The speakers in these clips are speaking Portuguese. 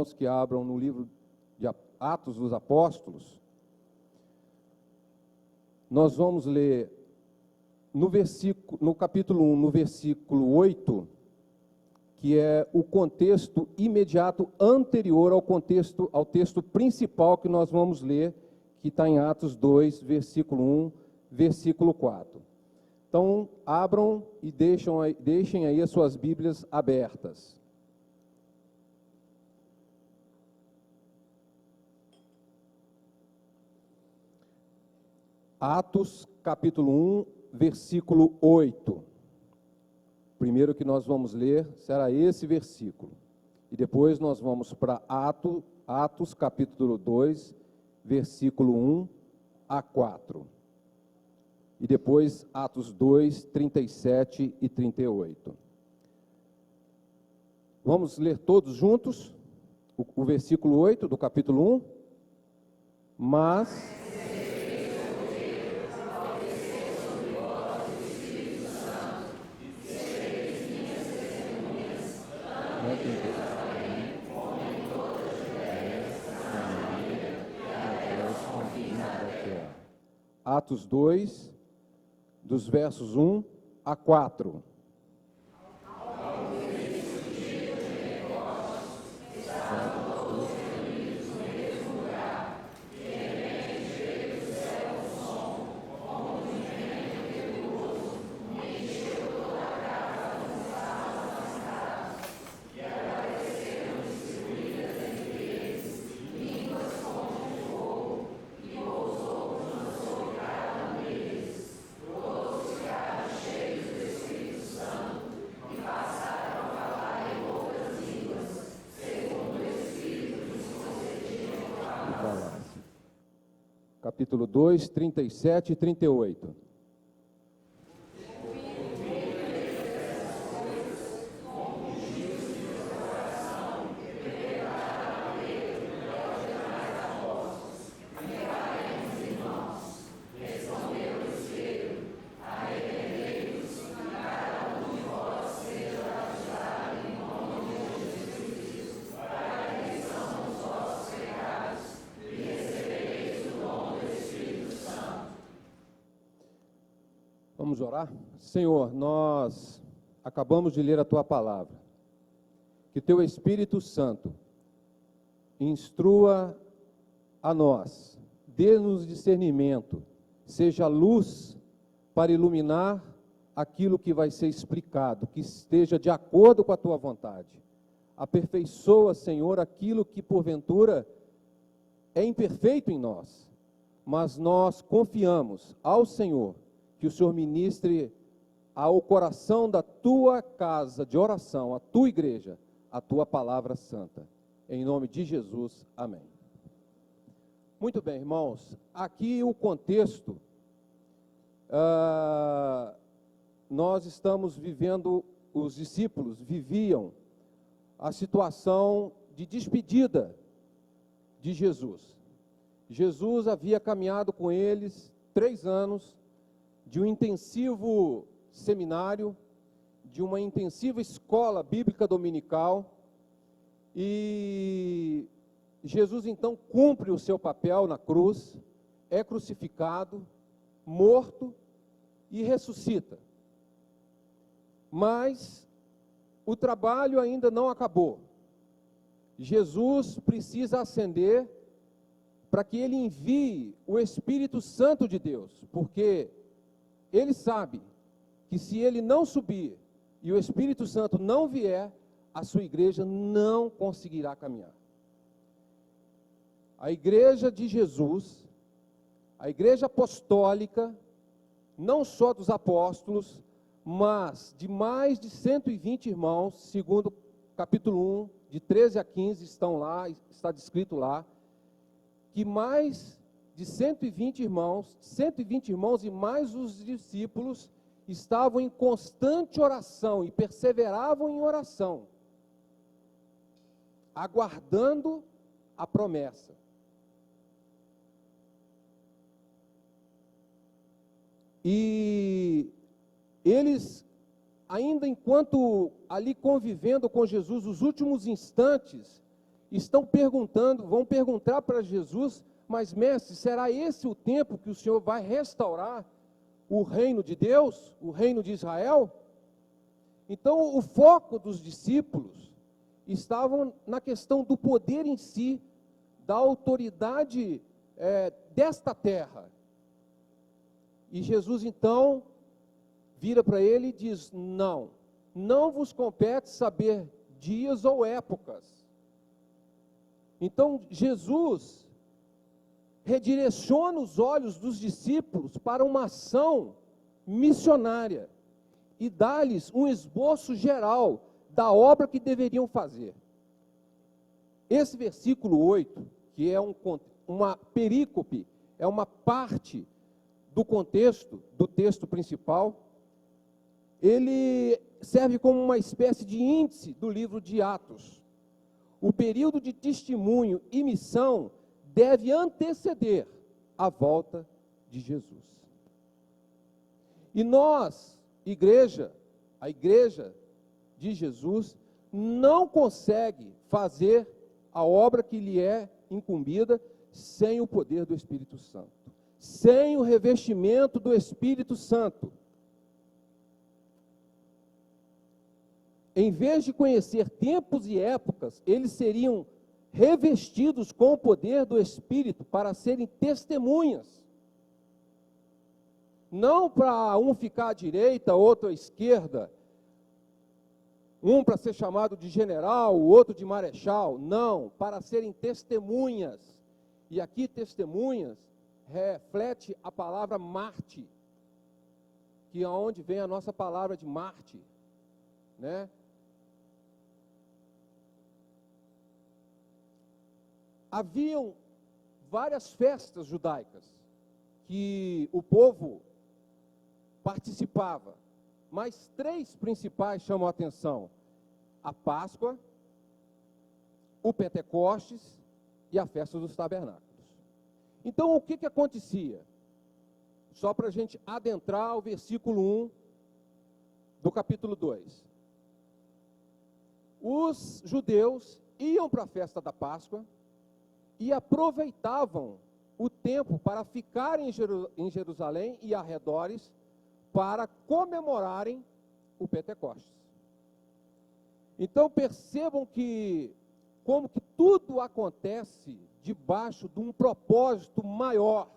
irmãos que abram no livro de Atos dos Apóstolos, nós vamos ler no capítulo 1, no versículo 8, que é o contexto imediato anterior ao texto principal que nós vamos ler, que está em Atos 2, versículo 1, versículo 4. Então, abram e deixem aí as suas Bíblias abertas. Atos, capítulo 1, versículo 8. Primeiro que nós vamos ler será esse versículo. E depois nós vamos para Atos, capítulo 2, versículo 1 a 4. E depois Atos 2, 37 e 38. Vamos ler todos juntos o versículo 8 do capítulo 1. Mas... Atos 2, dos versos 1 a 4. Capítulo 2, 37 e 38. Vamos orar? Senhor, nós acabamos de ler a Tua palavra. Que Teu Espírito Santo instrua a nós, dê-nos discernimento, seja luz para iluminar aquilo que vai ser explicado, que esteja de acordo com a Tua vontade. Aperfeiçoa, Senhor, aquilo que porventura é imperfeito em nós, mas nós confiamos ao Senhor, que o Senhor ministre ao coração da Tua casa de oração, a Tua igreja, a Tua palavra santa. Em nome de Jesus, amém. Muito bem, irmãos, aqui o contexto, nós estamos vivendo, os discípulos viviam a situação de despedida de Jesus. Jesus havia caminhado com eles 3 anos, de um intensivo seminário, de uma intensiva escola bíblica dominical, e Jesus então cumpre o seu papel na cruz, é crucificado, morto e ressuscita. Mas o trabalho ainda não acabou. Jesus precisa ascender para que ele envie o Espírito Santo de Deus, porque ele sabe que se ele não subir e o Espírito Santo não vier, a sua igreja não conseguirá caminhar. A igreja de Jesus, a igreja apostólica, não só dos apóstolos, mas de mais de 120 irmãos, segundo capítulo 1, de 13 a 15, estão lá, está descrito lá, que mais de 120 irmãos e mais os discípulos estavam em constante oração e perseveravam em oração, aguardando a promessa. E eles, ainda enquanto ali convivendo com Jesus, os últimos instantes vão perguntar para Jesus: mas mestre, será esse o tempo que o Senhor vai restaurar o reino de Deus, o reino de Israel? Então, o foco dos discípulos estavam na questão do poder em si, da autoridade desta terra. E Jesus, então, vira para ele e diz: não vos compete saber dias ou épocas. Então, Jesus redireciona os olhos dos discípulos para uma ação missionária e dá-lhes um esboço geral da obra que deveriam fazer. Esse versículo 8, que é uma perícope, é uma parte do contexto do texto principal, ele serve como uma espécie de índice do livro de Atos. O período de testemunho e missão deve anteceder a volta de Jesus. E nós, a igreja de Jesus, não consegue fazer a obra que lhe é incumbida sem o poder do Espírito Santo, sem o revestimento do Espírito Santo. Em vez de conhecer tempos e épocas, eles seriam revestidos com o poder do Espírito para serem testemunhas. Não para um ficar à direita, outro à esquerda, um para ser chamado de general, o outro de marechal. Não, para serem testemunhas. E aqui testemunhas reflete a palavra Marte, que é onde vem a nossa palavra de Marte, né? Haviam várias festas judaicas que o povo participava, mas 3 principais chamam a atenção: a Páscoa, o Pentecostes e a festa dos tabernáculos. Então, o que acontecia? Só para a gente adentrar o versículo 1 do capítulo 2. Os judeus iam para a festa da Páscoa e aproveitavam o tempo para ficarem em Jerusalém e arredores para comemorarem o Pentecostes. Então percebam como que tudo acontece debaixo de um propósito maior,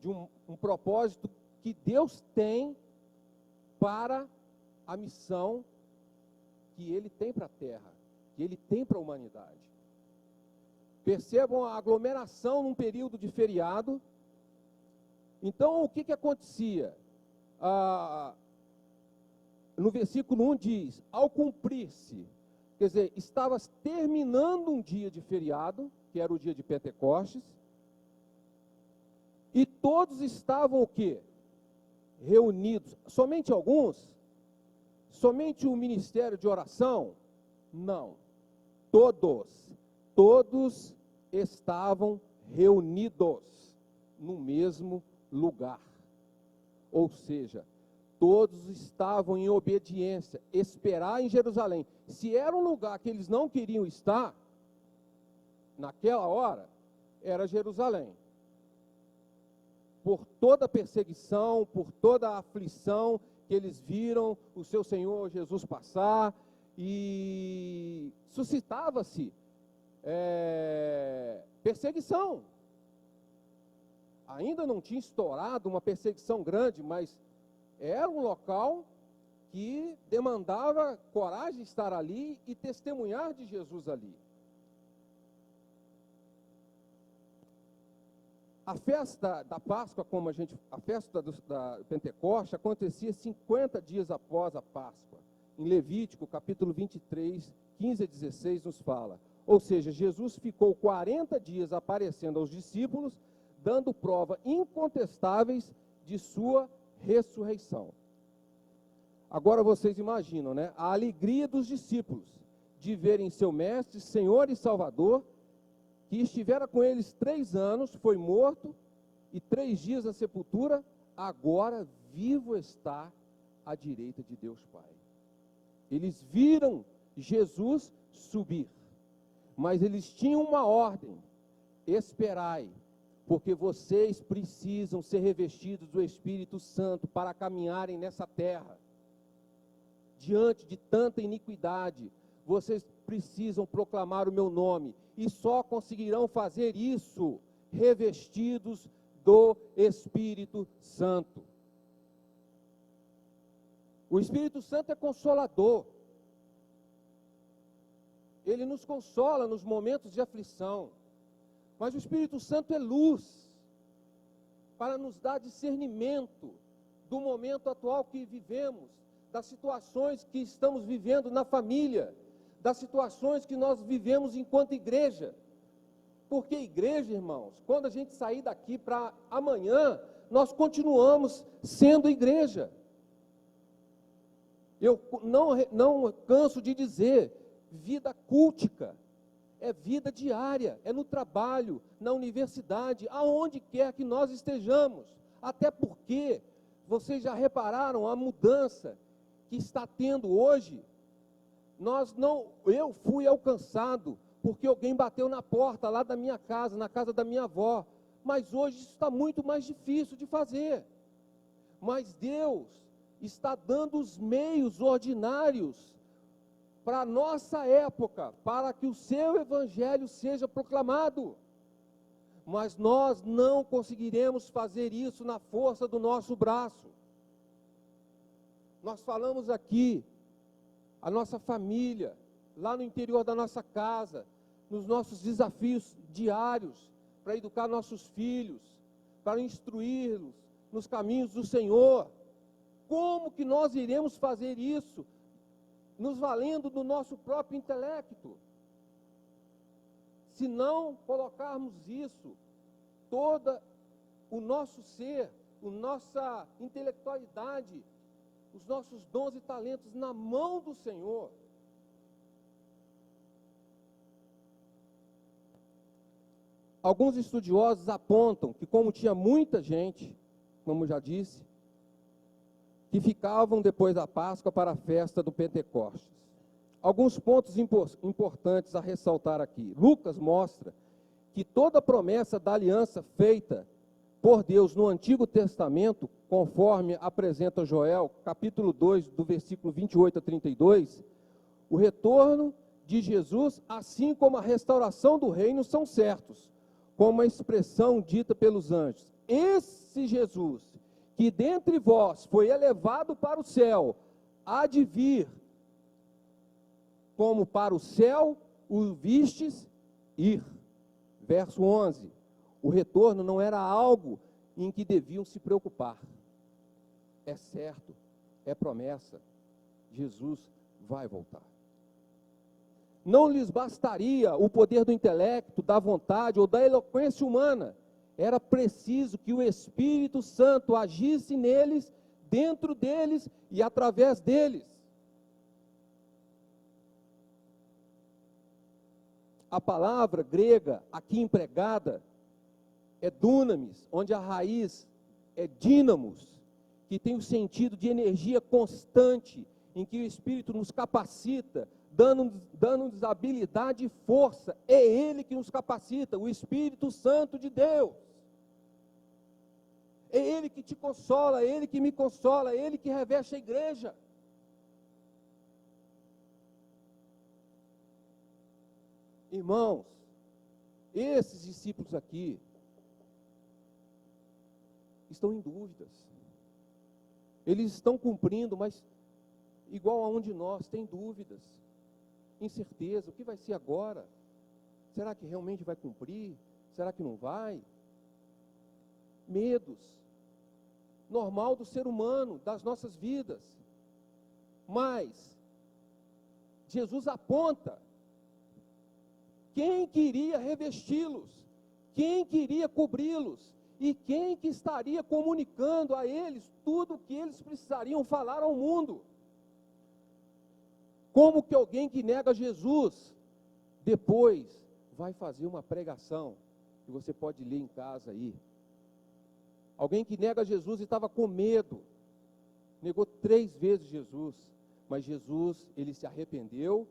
de um propósito que Deus tem para a missão que Ele tem para a terra, que Ele tem para a humanidade. Percebam a aglomeração num período de feriado. Então, o que acontecia? No versículo 1 diz: ao cumprir-se, quer dizer, estava terminando um dia de feriado, que era o dia de Pentecostes, e todos estavam o quê? Reunidos. Somente alguns? Somente o ministério de oração? Não. Todos estavam reunidos no mesmo lugar. Ou seja, todos estavam em obediência, esperar em Jerusalém. Se era um lugar que eles não queriam estar, naquela hora, era Jerusalém. Por toda a perseguição, por toda a aflição que eles viram o seu Senhor Jesus passar, e suscitava-se perseguição. Ainda não tinha estourado uma perseguição grande, mas era um local que demandava coragem de estar ali e testemunhar de Jesus ali. A festa da Páscoa, a festa da Pentecoste, acontecia 50 dias após a Páscoa. Em Levítico, capítulo 23, 15 a 16, nos fala. Ou seja, Jesus ficou 40 dias aparecendo aos discípulos, dando prova incontestáveis de sua ressurreição. Agora vocês imaginam, né? A alegria dos discípulos de verem seu mestre, Senhor e Salvador, que estivera com eles 3 anos, foi morto, e 3 dias na sepultura, agora vivo está à direita de Deus Pai. Eles viram Jesus subir, Mas eles tinham uma ordem: esperai, porque vocês precisam ser revestidos do Espírito Santo para caminharem nessa terra. Diante de tanta iniquidade, vocês precisam proclamar o meu nome, e só conseguirão fazer isso revestidos do Espírito Santo. O Espírito Santo é consolador. Ele nos consola nos momentos de aflição. Mas o Espírito Santo é luz para nos dar discernimento do momento atual que vivemos, das situações que estamos vivendo na família, das situações que nós vivemos enquanto igreja. Porque igreja, irmãos, quando a gente sair daqui para amanhã, nós continuamos sendo igreja. Eu não canso de dizer, vida cultica é vida diária, é no trabalho, na universidade, aonde quer que nós estejamos. Até porque, vocês já repararam a mudança que está tendo hoje? Eu fui alcançado porque alguém bateu na porta lá da minha casa, na casa da minha avó. Mas hoje isso está muito mais difícil de fazer. Mas Deus está dando os meios ordinários para a nossa época, para que o seu evangelho seja proclamado. Mas nós não conseguiremos fazer isso na força do nosso braço. Nós falamos aqui, a nossa família, lá no interior da nossa casa, nos nossos desafios diários, para educar nossos filhos, para instruí-los nos caminhos do Senhor. Como que nós iremos fazer isso? Nos valendo do nosso próprio intelecto. Se não colocarmos isso, todo o nosso ser, a nossa intelectualidade, os nossos dons e talentos na mão do Senhor. Alguns estudiosos apontam que, como tinha muita gente, como já disse, que ficavam depois da Páscoa para a festa do Pentecostes. Alguns pontos importantes a ressaltar aqui. Lucas mostra que toda promessa da aliança feita por Deus no Antigo Testamento, conforme apresenta Joel, capítulo 2, do versículo 28 a 32, o retorno de Jesus, assim como a restauração do reino, são certos, como a expressão dita pelos anjos. Esse Jesus, que dentre vós foi elevado para o céu, há de vir, como para o céu o vistes ir. Verso 11, o retorno não era algo em que deviam se preocupar. É certo, é promessa, Jesus vai voltar. Não lhes bastaria o poder do intelecto, da vontade ou da eloquência humana. Era preciso que o Espírito Santo agisse neles, dentro deles e através deles. A palavra grega aqui empregada é dunamis, onde a raiz é dínamos, que tem o sentido de energia constante, em que o Espírito nos capacita, dando-nos habilidade e força. É Ele que nos capacita, o Espírito Santo de Deus. É Ele que te consola, é Ele que me consola, é Ele que reveste a igreja. Irmãos, esses discípulos aqui estão em dúvidas. Eles estão cumprindo, mas igual a um de nós, tem dúvidas, incerteza, o que vai ser agora? Será que realmente vai cumprir? Será que não vai? Medos, normal do ser humano, das nossas vidas. Mas Jesus aponta quem queria revesti-los, quem queria cobri-los, e quem que estaria comunicando a eles tudo o que eles precisariam falar ao mundo. Como que alguém que nega Jesus, depois vai fazer uma pregação, que você pode ler em casa aí. Alguém que nega Jesus e estava com medo, negou 3 vezes Jesus, mas Jesus, ele se arrependeu,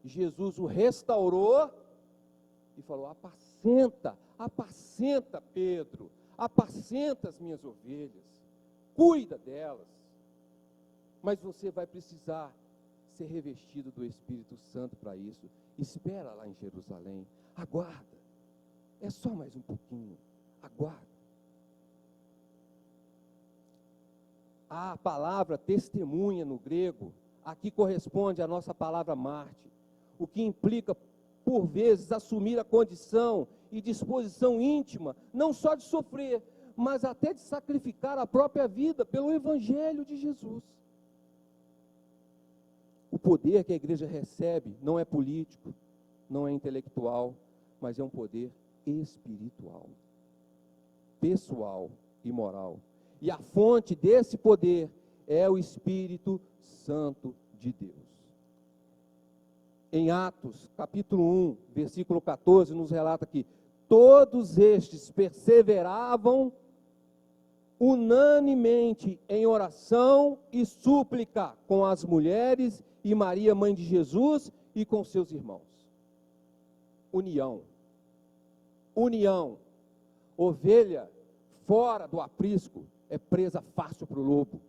Jesus o restaurou, e falou: apacenta, apacenta, Pedro, apacenta as minhas ovelhas, cuida delas. Mas você vai precisar ser revestido do Espírito Santo para isso. Espera lá em Jerusalém, aguarda, é só mais um pouquinho, aguarda. A palavra testemunha no grego, aqui corresponde à nossa palavra mártir, o que implica, por vezes, assumir a condição e disposição íntima, não só de sofrer, mas até de sacrificar a própria vida pelo Evangelho de Jesus. O poder que a igreja recebe não é político, não é intelectual, mas é um poder espiritual, pessoal e moral. E a fonte desse poder é o Espírito Santo de Deus. Em Atos, capítulo 1, versículo 14, nos relata que todos estes perseveravam unanimemente em oração e súplica com as mulheres e Maria, mãe de Jesus, e com seus irmãos. União. União. Ovelha fora do aprisco é presa fácil para o lobo.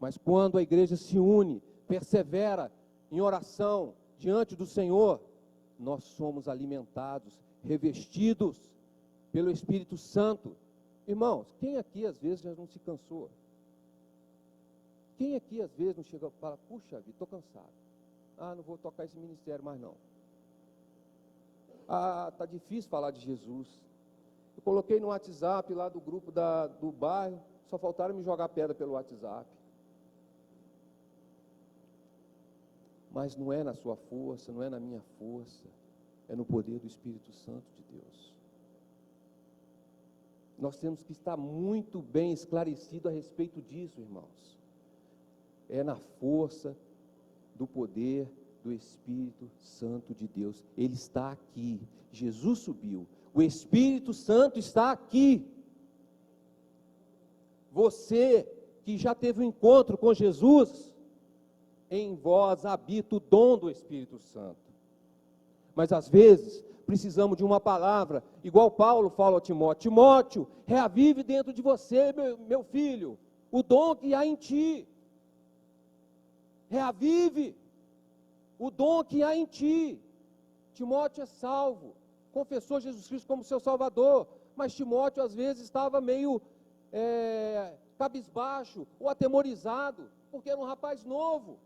Mas quando a igreja se une, persevera em oração diante do Senhor, nós somos alimentados, revestidos pelo Espírito Santo. Irmãos, quem aqui às vezes já não se cansou? Quem aqui às vezes não chega e fala: puxa vida, estou cansado. Não vou tocar esse ministério mais não. Está difícil falar de Jesus. Eu coloquei no WhatsApp lá do grupo do bairro, só faltaram me jogar pedra pelo WhatsApp. Mas não é na sua força, não é na minha força, é no poder do Espírito Santo de Deus. Nós temos que estar muito bem esclarecido a respeito disso, irmãos. É na força do poder do Espírito Santo de Deus. Ele está aqui. Jesus subiu. O Espírito Santo está aqui. Você que já teve um encontro com Jesus, em vós habita o dom do Espírito Santo. Mas às vezes precisamos de uma palavra, igual Paulo fala a Timóteo: Timóteo, reavive dentro de você, meu filho, o dom que há em ti. Reavive o dom que há em ti. Timóteo é salvo, confessou Jesus Cristo como seu Salvador, mas Timóteo às vezes estava meio cabisbaixo ou atemorizado, porque era um rapaz novo.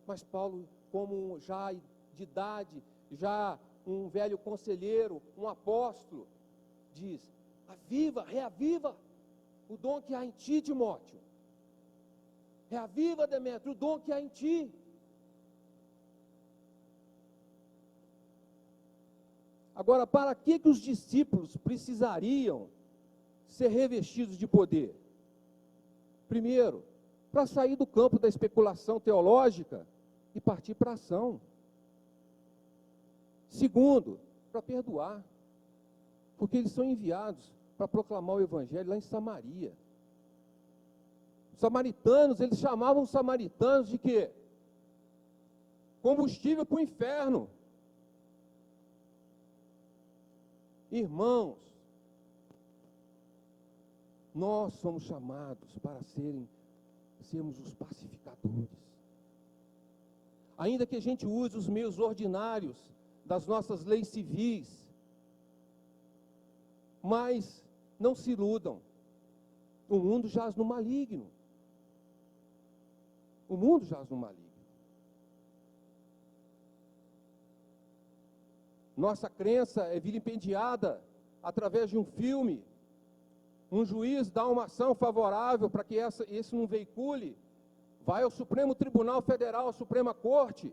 Mas Paulo, como já de idade, já um velho conselheiro, um apóstolo, diz: aviva, reaviva o dom que há em ti, Timóteo. Reaviva, Demétrio, o dom que há em ti. Agora, para que os discípulos precisariam ser revestidos de poder? Primeiro, para sair do campo da especulação teológica e partir para a ação. Segundo, para perdoar, porque eles são enviados para proclamar o Evangelho lá em Samaria. Os samaritanos, eles chamavam os samaritanos de quê? Combustível para o inferno. Irmãos, nós somos chamados para sermos os pacificadores. Ainda que a gente use os meios ordinários das nossas leis civis, mas não se iludam, o mundo jaz no maligno. O mundo jaz no maligno. Nossa crença é vilipendiada através de um filme. Um juiz dá uma ação favorável para que esse não veicule, vai ao Supremo Tribunal Federal, à Suprema Corte.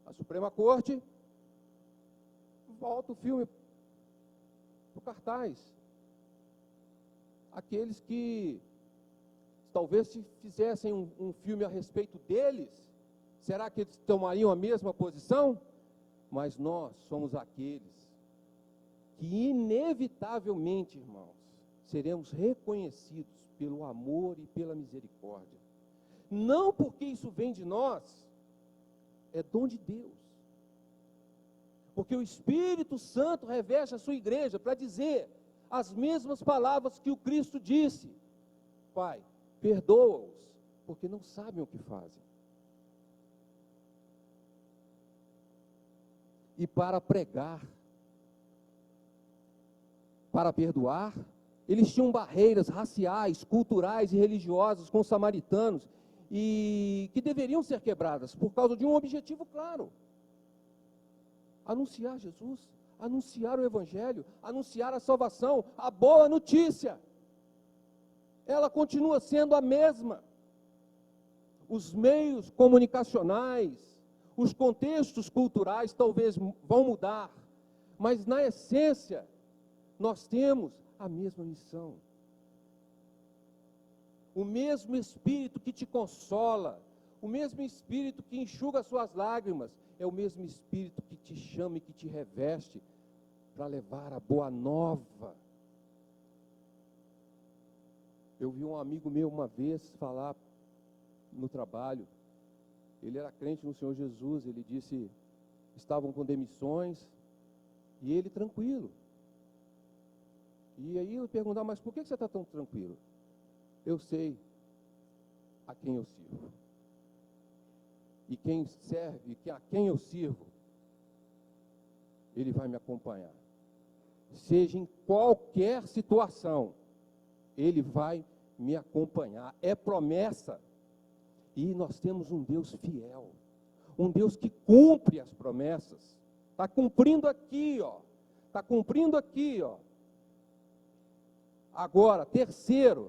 A Suprema Corte volta o filme para o cartaz. Aqueles que talvez se fizessem um filme a respeito deles, será que eles tomariam a mesma posição? Mas nós somos aqueles que inevitavelmente, irmãos, seremos reconhecidos pelo amor e pela misericórdia. Não porque isso vem de nós, é dom de Deus. Porque o Espírito Santo reveste a sua igreja para dizer as mesmas palavras que o Cristo disse: Pai, perdoa-os, porque não sabem o que fazem. E para pregar, para perdoar, eles tinham barreiras raciais, culturais e religiosas com os samaritanos, e que deveriam ser quebradas por causa de um objetivo claro: anunciar Jesus, anunciar o Evangelho, anunciar a salvação, a boa notícia. Ela continua sendo a mesma. Os meios comunicacionais, os contextos culturais talvez vão mudar, mas na essência, nós temos a mesma missão. O mesmo Espírito que te consola, o mesmo Espírito que enxuga as suas lágrimas, é o mesmo Espírito que te chama e que te reveste para levar a boa nova. Eu vi um amigo meu uma vez falar no trabalho, ele era crente no Senhor Jesus, ele disse, estavam com demissões, e ele tranquilo. E aí eu perguntava, mas por que você está tão tranquilo? Eu sei a quem eu sirvo. E quem serve, a quem eu sirvo, ele vai me acompanhar. Seja em qualquer situação, ele vai me acompanhar. É promessa. E nós temos um Deus fiel, um Deus que cumpre as promessas. Está cumprindo aqui, ó. Está cumprindo aqui, ó. Agora,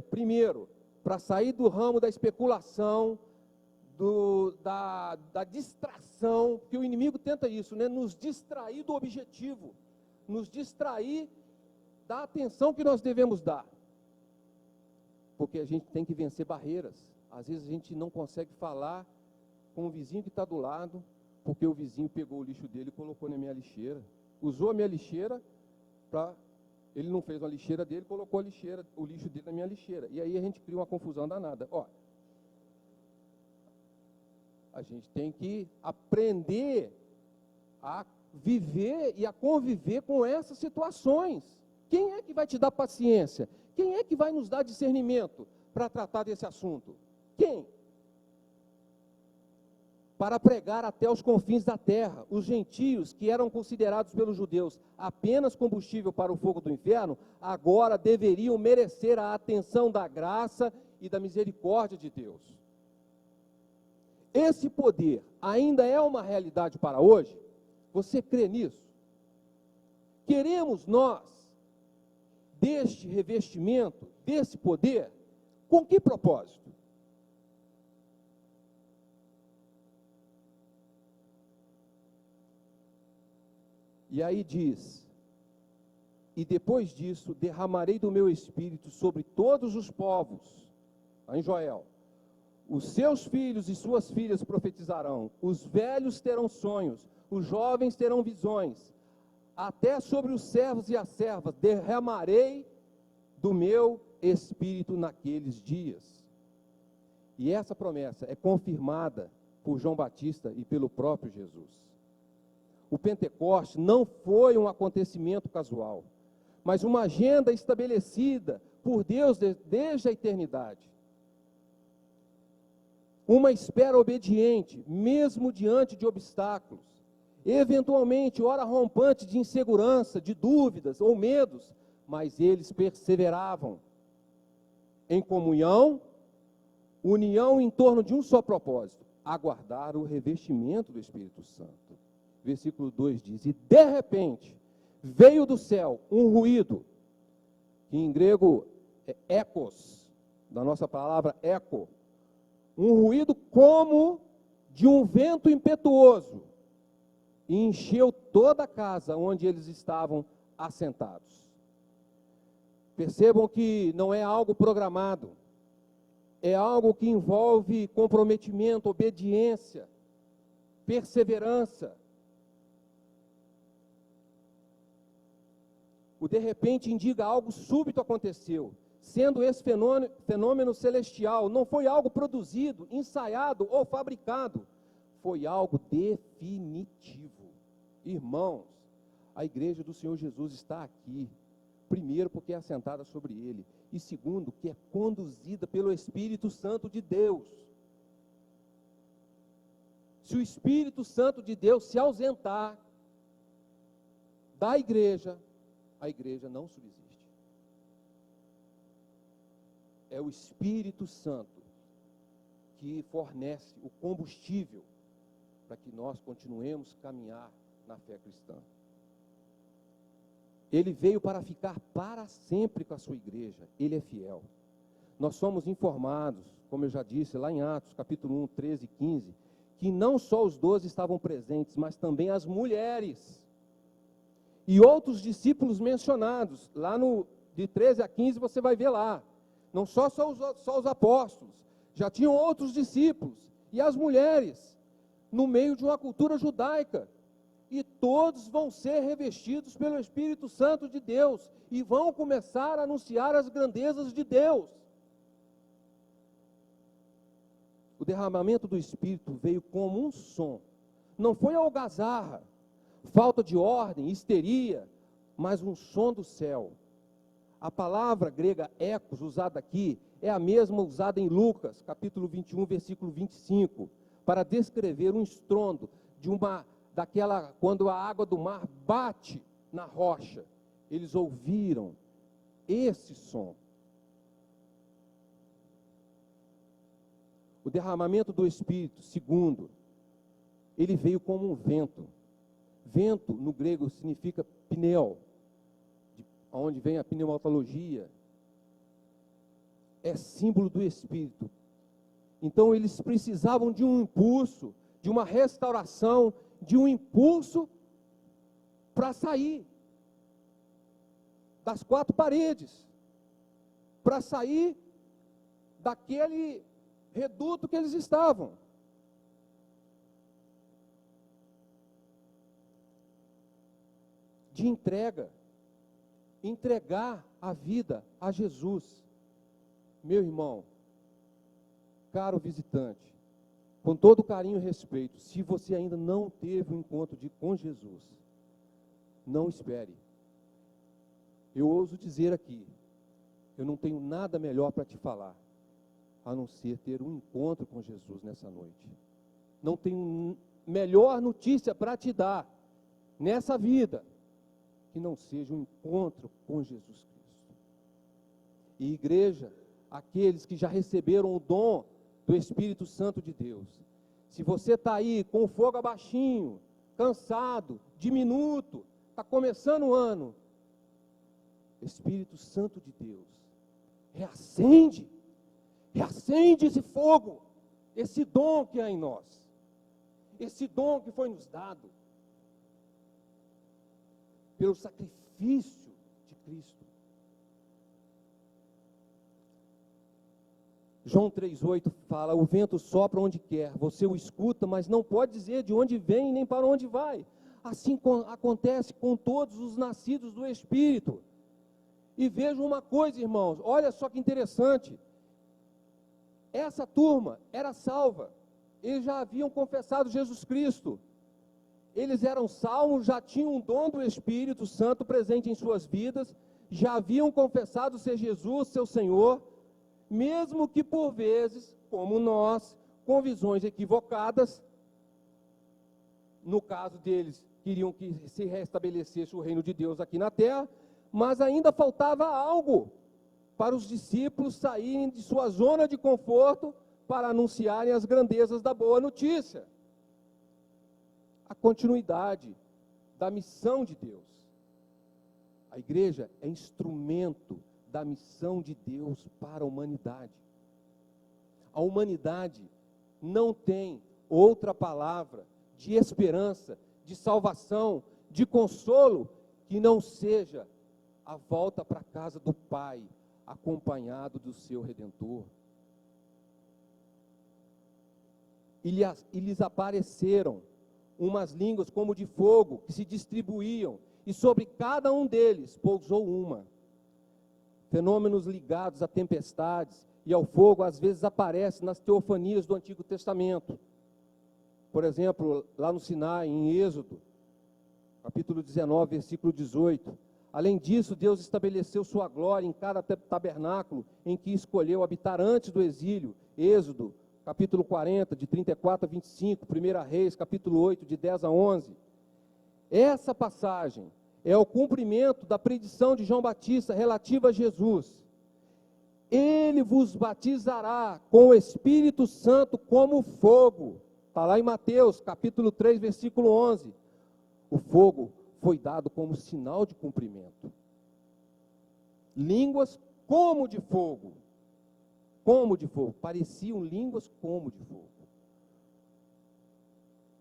primeiro, para sair do ramo da especulação, da distração, porque o inimigo tenta isso, né? Nos distrair do objetivo, nos distrair da atenção que nós devemos dar. Porque a gente tem que vencer barreiras. Às vezes a gente não consegue falar com o vizinho que está do lado, porque o vizinho pegou o lixo dele e colocou na minha lixeira. Usou a minha lixeira para... Ele não fez uma lixeira dele, colocou o lixo dele na minha lixeira. E aí a gente cria uma confusão danada. Ó, a gente tem que aprender a viver e a conviver com essas situações. Quem é que vai te dar paciência? Quem é que vai nos dar discernimento para tratar desse assunto? Quem? Para pregar até os confins da terra, os gentios que eram considerados pelos judeus apenas combustível para o fogo do inferno, agora deveriam merecer a atenção da graça e da misericórdia de Deus. Esse poder ainda é uma realidade para hoje? Você crê nisso? Queremos nós deste revestimento, desse poder, com que propósito? E aí diz, e depois disso derramarei do meu espírito sobre todos os povos, lá em Joel, os seus filhos e suas filhas profetizarão, os velhos terão sonhos, os jovens terão visões, até sobre os servos e as servas derramarei do meu espírito naqueles dias. E essa promessa é confirmada por João Batista e pelo próprio Jesus. O Pentecoste não foi um acontecimento casual, mas uma agenda estabelecida por Deus desde a eternidade. Uma espera obediente, mesmo diante de obstáculos, eventualmente, ora rompante de insegurança, de dúvidas ou medos, mas eles perseveravam em comunhão, união em torno de um só propósito: aguardar o revestimento do Espírito Santo. Versículo 2 diz, e de repente, veio do céu um ruído, que em grego é ecos, da nossa palavra eco, um ruído como de um vento impetuoso, e encheu toda a casa onde eles estavam assentados. Percebam que não é algo programado, é algo que envolve comprometimento, obediência, perseverança. O de repente indica algo súbito aconteceu, sendo esse fenômeno celestial, não foi algo produzido, ensaiado ou fabricado, foi algo definitivo. Irmãos, A igreja do Senhor Jesus está aqui. Primeiro, porque é assentada sobre ele. E segundo, que é conduzida pelo Espírito Santo de Deus. Se o Espírito Santo de Deus se ausentar da igreja, a igreja não subsiste. É o Espírito Santo que fornece o combustível para que nós continuemos a caminhar na fé cristã. Ele veio para ficar para sempre com a sua igreja. Ele é fiel. Nós somos informados, como eu já disse, lá em Atos, capítulo 1, 13 e 15, que não só os 12 estavam presentes, mas também as mulheres. E outros discípulos mencionados, lá de 13 a 15 você vai ver lá. Não só os apóstolos, já tinham outros discípulos. E as mulheres, no meio de uma cultura judaica. E todos vão ser revestidos pelo Espírito Santo de Deus e vão começar a anunciar as grandezas de Deus. O derramamento do Espírito veio como um som. Não foi algazarra, falta de ordem, histeria, mas um som do céu. A palavra grega ecos, usada aqui, é a mesma usada em Lucas, capítulo 21, versículo 25, para descrever um estrondo quando a água do mar bate na rocha. Eles ouviram esse som. O derramamento do Espírito, segundo, ele veio como um vento. Vento, no grego, significa pneu, onde vem a pneumatologia. É símbolo do Espírito. Então, eles precisavam de um impulso, de uma restauração, de um impulso para sair das quatro paredes, para sair daquele reduto que eles estavam. De entregar a vida a Jesus. Meu irmão, caro visitante, com todo carinho e respeito, se você ainda não teve um encontro com Jesus, não espere. Eu ouso dizer aqui, eu não tenho nada melhor para te falar, a não ser ter um encontro com Jesus nessa noite. Não tenho melhor notícia para te dar nessa vida, que não seja um encontro com Jesus Cristo. E igreja, aqueles que já receberam o dom do Espírito Santo de Deus. Se você está aí com o fogo abaixinho, cansado, diminuto, está começando o ano, Espírito Santo de Deus, reacende esse fogo, esse dom que há em nós, esse dom que foi nos dado, pelo sacrifício de Cristo. João 3,8 fala, o vento sopra onde quer, você o escuta, mas não pode dizer de onde vem nem para onde vai. Assim acontece com todos os nascidos do Espírito. E vejam uma coisa, irmãos, olha só que interessante, essa turma era salva, eles já haviam confessado Jesus Cristo, eles eram salvos, já tinham o dom do Espírito Santo presente em suas vidas, já haviam confessado ser Jesus, seu Senhor, mesmo que por vezes, como nós, com visões equivocadas, no caso deles, queriam que se restabelecesse o reino de Deus aqui na terra, mas ainda faltava algo para os discípulos saírem de sua zona de conforto para anunciarem as grandezas da boa notícia. A continuidade da missão de Deus. A igreja é instrumento da missão de Deus para a humanidade. A humanidade não tem outra palavra de esperança, de salvação, de consolo, que não seja a volta para a casa do Pai, acompanhado do seu Redentor. E lhes apareceram umas línguas como de fogo, que se distribuíam, e sobre cada um deles pousou uma. Fenômenos ligados a tempestades e ao fogo, às vezes aparecem nas teofanias do Antigo Testamento. Por exemplo, lá no Sinai, em Êxodo, capítulo 19, versículo 18. Além disso, Deus estabeleceu sua glória em cada tabernáculo em que escolheu habitar antes do exílio. Êxodo, capítulo 40, de 34 a 25, 1 Reis, capítulo 8, de 10 a 11. Essa passagem é o cumprimento da predição de João Batista relativa a Jesus. Ele vos batizará com o Espírito Santo como fogo. Está lá em Mateus, capítulo 3, versículo 11. O fogo foi dado como sinal de cumprimento. Línguas como de fogo. Como de fogo. Pareciam línguas como de fogo.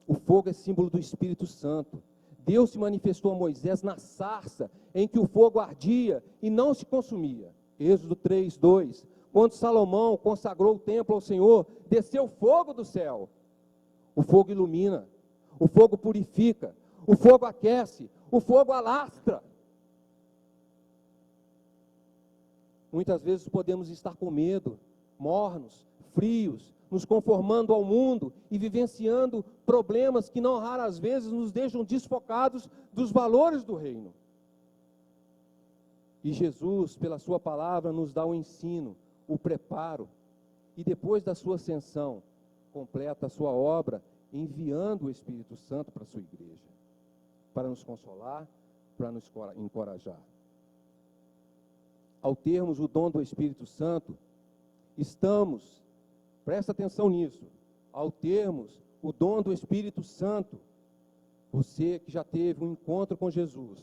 O fogo é símbolo do Espírito Santo. Deus se manifestou a Moisés na sarça, em que o fogo ardia e não se consumia. Êxodo 3, 2. Quando Salomão consagrou o templo ao Senhor, desceu fogo do céu. O fogo ilumina, o fogo purifica, o fogo aquece, o fogo alastra. Muitas vezes podemos estar com medo, mornos, frios, nos conformando ao mundo e vivenciando problemas que não raras vezes nos deixam desfocados dos valores do reino. E Jesus, pela sua palavra, nos dá o ensino, o preparo, e depois da sua ascensão, completa a sua obra, enviando o Espírito Santo para a sua igreja, para nos consolar, para nos encorajar. Ao termos o dom do Espírito Santo, estamos, presta atenção nisso, ao termos o dom do Espírito Santo, você que já teve um encontro com Jesus,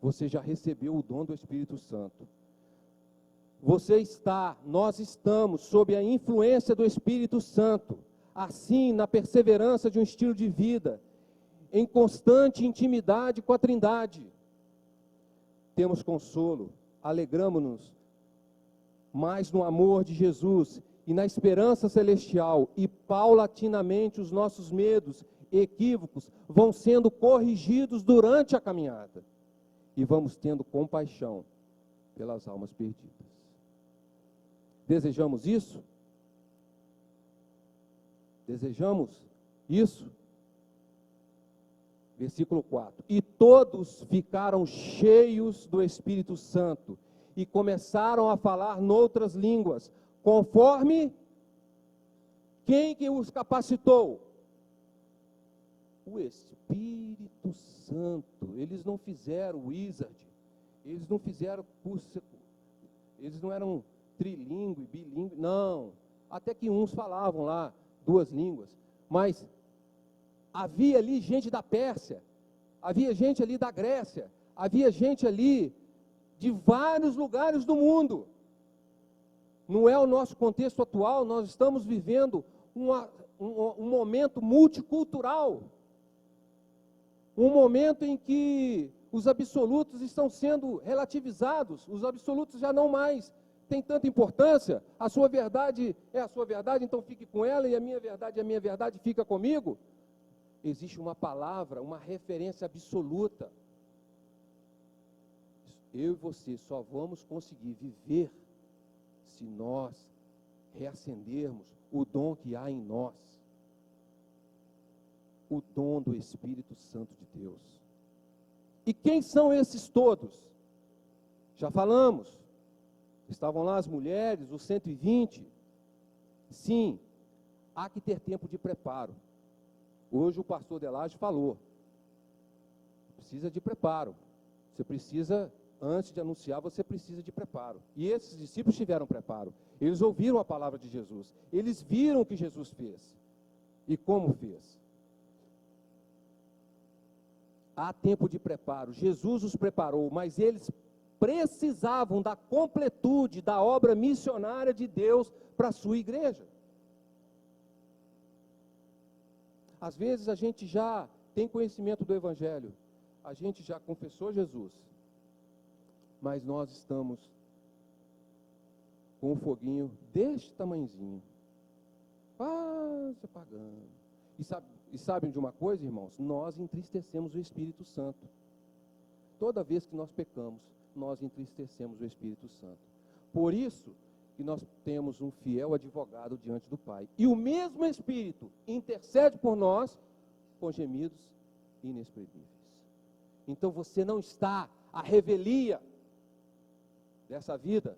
você já recebeu o dom do Espírito Santo. Nós estamos sob a influência do Espírito Santo, assim na perseverança de um estilo de vida, em constante intimidade com a Trindade. Temos consolo, alegramo-nos mais no amor de Jesus e na esperança celestial, e paulatinamente os nossos medos e equívocos vão sendo corrigidos durante a caminhada, e vamos tendo compaixão pelas almas perdidas. Desejamos isso? Desejamos isso? Versículo 4. E todos ficaram cheios do Espírito Santo e começaram a falar noutras línguas, conforme quem que os capacitou? O Espírito Santo. Eles não fizeram wizard, eles não fizeram curso, eles não eram trilíngue, bilíngue, não. Até que uns falavam lá 2 línguas, mas havia ali gente da Pérsia, havia gente ali da Grécia, havia gente ali de vários lugares do mundo. Não é o nosso contexto atual, nós estamos vivendo um momento multicultural, um momento em que os absolutos estão sendo relativizados, os absolutos já não mais têm tanta importância, a sua verdade é a sua verdade, então fique com ela, e a minha verdade fica comigo. Existe uma palavra, uma referência absoluta. Eu e você só vamos conseguir viver se nós reacendermos o dom que há em nós, o dom do Espírito Santo de Deus. E quem são esses todos? Já falamos, estavam lá as mulheres, os 120. Sim, há que ter tempo de preparo. Hoje o pastor Delage falou, precisa de preparo, você precisa, antes de anunciar, você precisa de preparo. E esses discípulos tiveram preparo, eles ouviram a palavra de Jesus, eles viram o que Jesus fez, e como fez. Há tempo de preparo, Jesus os preparou, mas eles precisavam da completude da obra missionária de Deus para a sua igreja. Às vezes a gente já tem conhecimento do Evangelho, a gente já confessou Jesus, mas nós estamos com um foguinho deste tamanhozinho, quase apagando. E sabem de uma coisa, irmãos? Nós entristecemos o Espírito Santo. Toda vez que nós pecamos, nós entristecemos o Espírito Santo. Por isso que nós temos um fiel advogado diante do Pai. E o mesmo Espírito intercede por nós com gemidos inexprimíveis. Então você não está à revelia dessa vida,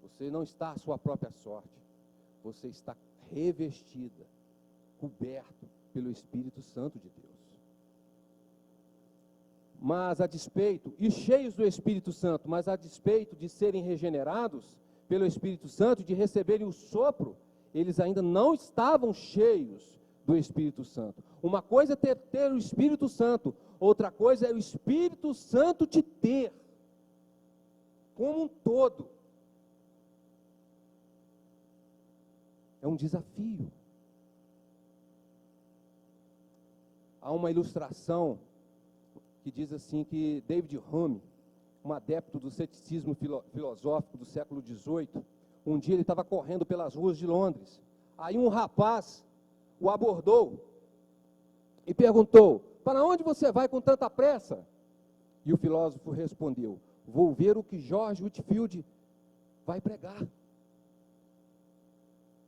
você não está à sua própria sorte, você está revestida, coberto pelo Espírito Santo de Deus. Mas a despeito, e cheios do Espírito Santo, mas a despeito de serem regenerados pelo Espírito Santo, de receberem o sopro, eles ainda não estavam cheios do Espírito Santo. Uma coisa é ter o Espírito Santo, outra coisa é o Espírito Santo te ter, como um todo. É um desafio. Há uma ilustração que diz assim que David Hume, um adepto do ceticismo filosófico do século XVIII, um dia ele estava correndo pelas ruas de Londres. Aí um rapaz o abordou e perguntou: para onde você vai com tanta pressa? E o filósofo respondeu: vou ver o que George Whitefield vai pregar.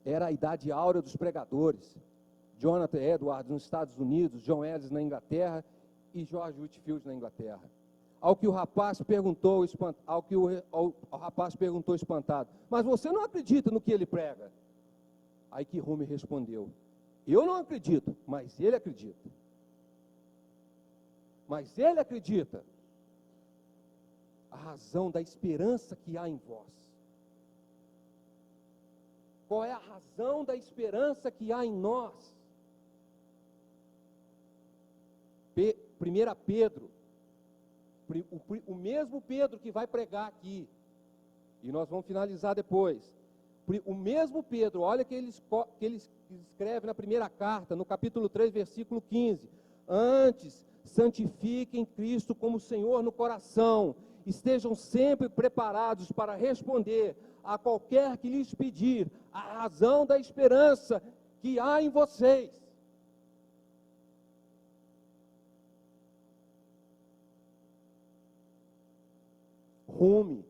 Era a idade áurea dos pregadores. Jonathan Edwards nos Estados Unidos, John Ellis na Inglaterra e George Whitefield na Inglaterra. Ao que o rapaz perguntou espantado: mas você não acredita no que ele prega? Aí que Hume respondeu: eu não acredito, mas ele acredita. Mas ele acredita. A razão da esperança que há em vós. Qual é a razão da esperança que há em nós? 1 Pedro, o mesmo Pedro que vai pregar aqui, e nós vamos finalizar depois. O mesmo Pedro, olha que ele escreve na primeira carta, no capítulo 3, versículo 15. Antes, santifiquem Cristo como Senhor no coração, estejam sempre preparados para responder a qualquer que lhes pedir a razão da esperança que há em vocês. Hume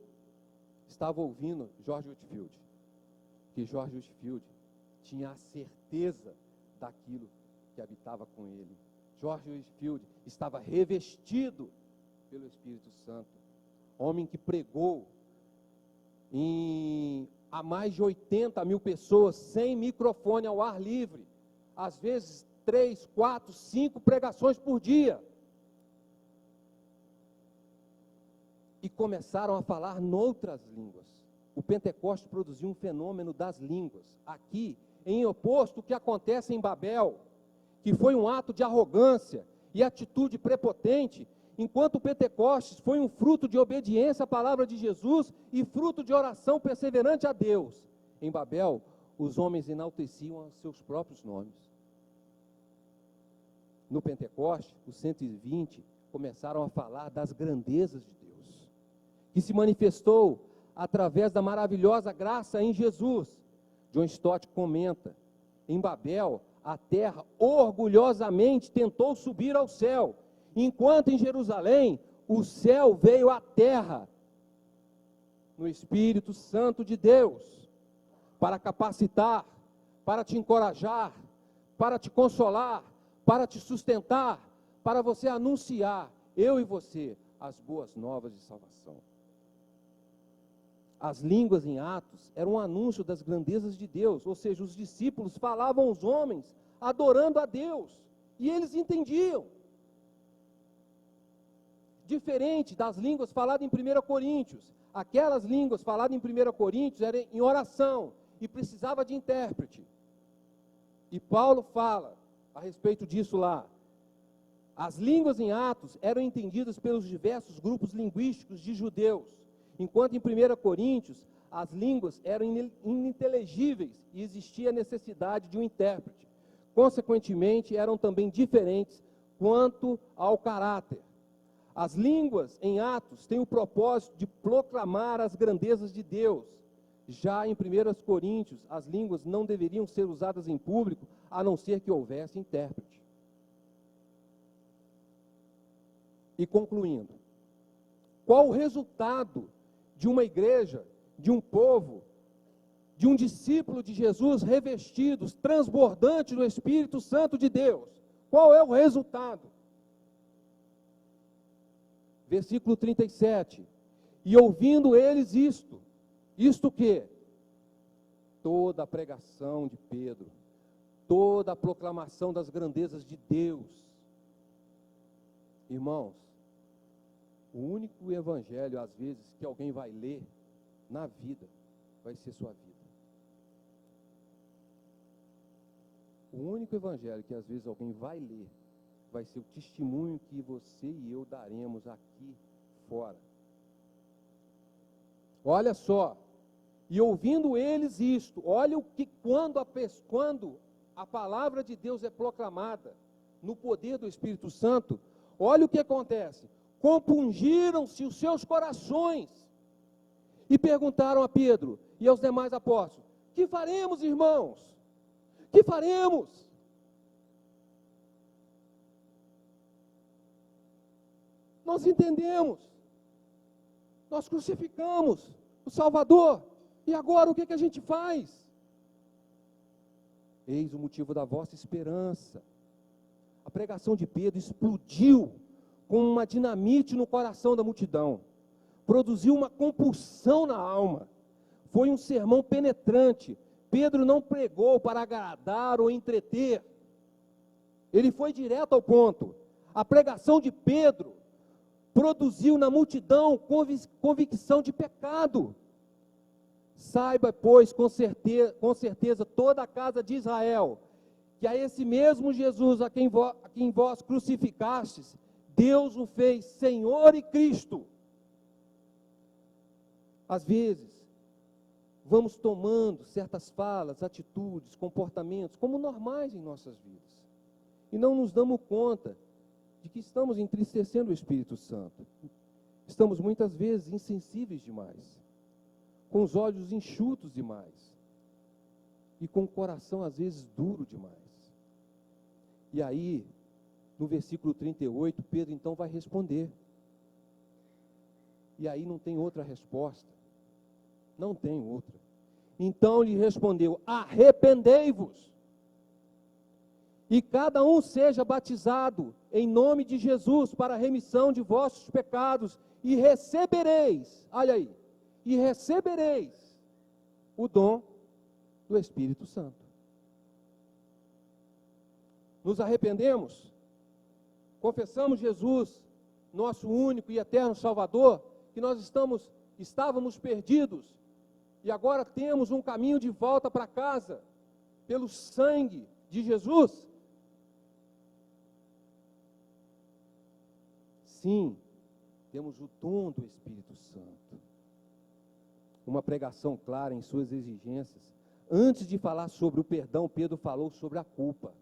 estava ouvindo George Whitefield, que George Whitefield tinha a certeza daquilo que habitava com ele. George Whitefield estava revestido pelo Espírito Santo, homem que pregou a mais de 80 mil pessoas, sem microfone, ao ar livre, às vezes 3, 4, 5 pregações por dia. E começaram a falar noutras línguas. O Pentecostes produziu um fenômeno das línguas. Aqui, em oposto ao que acontece em Babel, que foi um ato de arrogância e atitude prepotente, enquanto o Pentecostes foi um fruto de obediência à palavra de Jesus e fruto de oração perseverante a Deus. Em Babel, os homens enalteciam os seus próprios nomes. No Pentecostes, os 120 começaram a falar das grandezas de Deus, que se manifestou através da maravilhosa graça em Jesus. John Stott comenta: em Babel, a terra orgulhosamente tentou subir ao céu, enquanto em Jerusalém, o céu veio à terra, no Espírito Santo de Deus, para capacitar, para te encorajar, para te consolar, para te sustentar, para você anunciar, eu e você, as boas novas de salvação. As línguas em Atos eram um anúncio das grandezas de Deus, ou seja, os discípulos falavam aos homens, adorando a Deus, e eles entendiam. Diferente das línguas faladas em 1 Coríntios. Aquelas línguas faladas em 1 Coríntios eram em oração, e precisava de intérprete. E Paulo fala a respeito disso lá. As línguas em Atos eram entendidas pelos diversos grupos linguísticos de judeus, enquanto em 1 Coríntios as línguas eram ininteligíveis e existia a necessidade de um intérprete. Consequentemente, eram também diferentes quanto ao caráter. As línguas em Atos têm o propósito de proclamar as grandezas de Deus. Já em 1 Coríntios, as línguas não deveriam ser usadas em público, a não ser que houvesse intérprete. E concluindo, qual o resultado de uma igreja, de um povo, de um discípulo de Jesus revestidos, transbordantes do Espírito Santo de Deus? Qual é o resultado? Versículo 37. E ouvindo eles isto que? Toda a pregação de Pedro, toda a proclamação das grandezas de Deus. Irmãos, o único evangelho, às vezes, que alguém vai ler na vida, vai ser sua vida. O único evangelho que às vezes alguém vai ler, vai ser o testemunho que você e eu daremos aqui fora. Olha só, e ouvindo eles isto, olha o que quando a palavra de Deus é proclamada no poder do Espírito Santo, olha o que acontece. Compungiram-se os seus corações e perguntaram a Pedro e aos demais apóstolos: que faremos, irmãos? Que faremos? Nós entendemos, nós crucificamos o Salvador, e agora o que a gente faz? Eis o motivo da vossa esperança. A pregação de Pedro explodiu como uma dinamite no coração da multidão, produziu uma compulsão na alma, foi um sermão penetrante. Pedro não pregou para agradar ou entreter, ele foi direto ao ponto. A pregação de Pedro produziu na multidão convicção de pecado. Saiba, pois, com certeza toda a casa de Israel, que a esse mesmo Jesus a quem vós crucificastes, Deus o fez Senhor e Cristo. Às vezes, vamos tomando certas falas, atitudes, comportamentos como normais em nossas vidas, e não nos damos conta de que estamos entristecendo o Espírito Santo. Estamos muitas vezes insensíveis demais, com os olhos enxutos demais, e com o coração às vezes duro demais. E aí, no versículo 38, Pedro então vai responder. E aí não tem outra resposta. Não tem outra. Então lhe respondeu: arrependei-vos, e cada um seja batizado em nome de Jesus para a remissão de vossos pecados, e recebereis, olha aí, e recebereis o dom do Espírito Santo. Nos arrependemos, confessamos Jesus, nosso único e eterno Salvador, que nós estávamos perdidos, e agora temos um caminho de volta para casa, pelo sangue de Jesus? Sim, temos o dom do Espírito Santo. Uma pregação clara em suas exigências. Antes de falar sobre o perdão, Pedro falou sobre a culpa.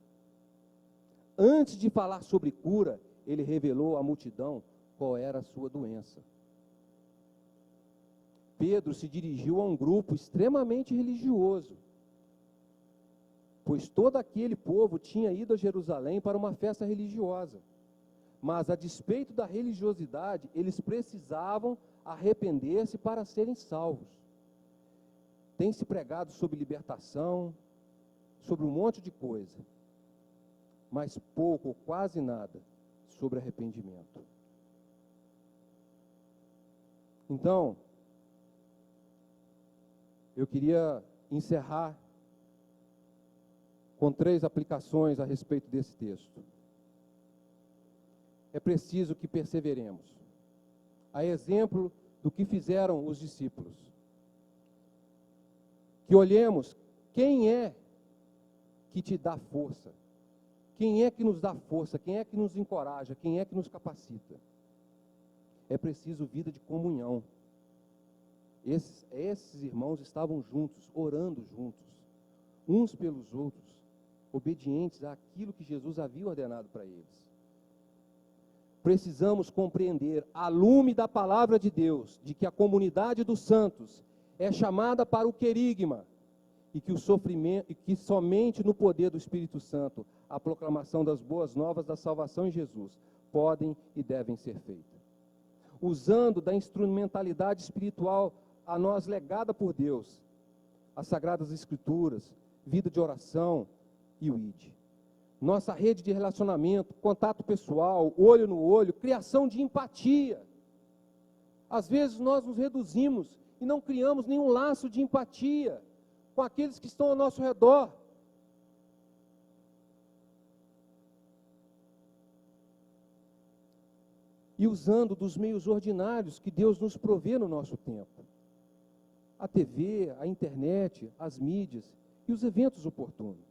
Antes de falar sobre cura, ele revelou à multidão qual era a sua doença. Pedro se dirigiu a um grupo extremamente religioso, pois todo aquele povo tinha ido a Jerusalém para uma festa religiosa. Mas, a despeito da religiosidade, eles precisavam arrepender-se para serem salvos. Tem se pregado sobre libertação, sobre um monte de coisa, mas pouco ou quase nada sobre arrependimento. Então, eu queria encerrar com 3 aplicações a respeito desse texto. É preciso que perseveremos, a exemplo do que fizeram os discípulos. Que olhemos quem é que te dá força, quem é que nos dá força, quem é que nos encoraja, quem é que nos capacita. É preciso vida de comunhão. Esses irmãos estavam juntos, orando juntos, uns pelos outros, obedientes àquilo que Jesus havia ordenado para eles. Precisamos compreender, à lume da palavra de Deus, de que a comunidade dos santos é chamada para o querigma, e que o sofrimento, e que somente no poder do Espírito Santo a proclamação das boas novas da salvação em Jesus podem e devem ser feitas. Usando da instrumentalidade espiritual a nós legada por Deus, as Sagradas Escrituras, vida de oração e o ID. Nossa rede de relacionamento, contato pessoal, olho no olho, criação de empatia, Às vezes nós nos reduzimos e não criamos nenhum laço de empatia com aqueles que estão ao nosso redor. E usando dos meios ordinários que Deus nos provê no nosso tempo. A TV, a internet, as mídias e os eventos oportunos.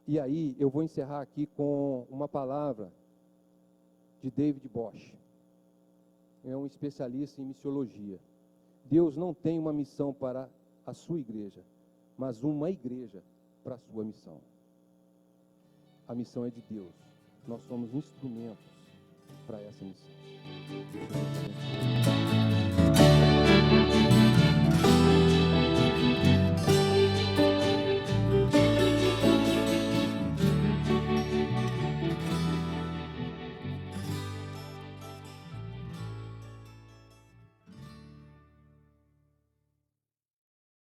E aí eu vou encerrar aqui com uma palavra de David Bosch. É um especialista em missiologia. Deus não tem uma missão para a sua igreja, mas uma igreja para a sua missão. A missão é de Deus. Nós somos instrumentos para essa missão.